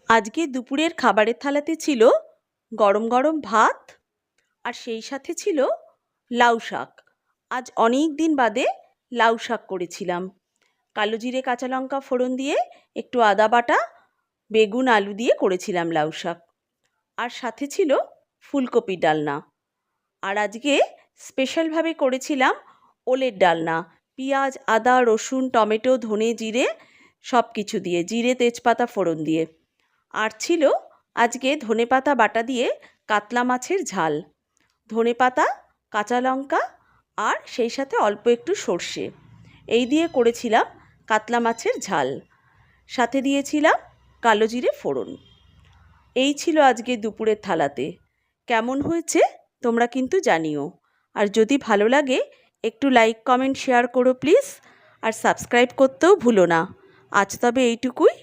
আজকে দুপুরের খাবারের থালাতে ছিল গরম গরম ভাত, আর সেই সাথে ছিল লাউ শাক। আজ অনেক দিন বাদে লাউ শাক করেছিলাম। কালো জিরে কাঁচা লঙ্কা ফোড়ন দিয়ে একটু আদা বাটা, বেগুন আলু দিয়ে করেছিলাম লাউ শাক। আর সাথে ছিল ফুলকপির ডালনা। আর আজকে স্পেশালভাবে করেছিলাম ওলের ডালনা, পেঁয়াজ আদা রসুন টমেটো ধনে জিরে সব কিছু দিয়ে, জিরে তেজপাতা ফোড়ন দিয়ে। আর ছিল আজকে ধনেপাতা বাটা দিয়ে কাতলা মাছের ঝাল, ধনেপাতা কাঁচা লঙ্কা আর সেই সাথে অল্প একটু সর্ষে, এই দিয়ে করেছিলাম কাতলা মাছের ঝাল। সাথে দিয়েছিলাম কালো জিরে ফোড়ন। এই ছিল আজকে দুপুরের থালাতে। কেমন হয়েছে তোমরা কিন্তু জানিও। আর যদি ভালো লাগে একটু লাইক কমেন্ট শেয়ার করো প্লিজ, আর সাবস্ক্রাইব করতেও ভুলো না। আজ তবে এইটুকুই।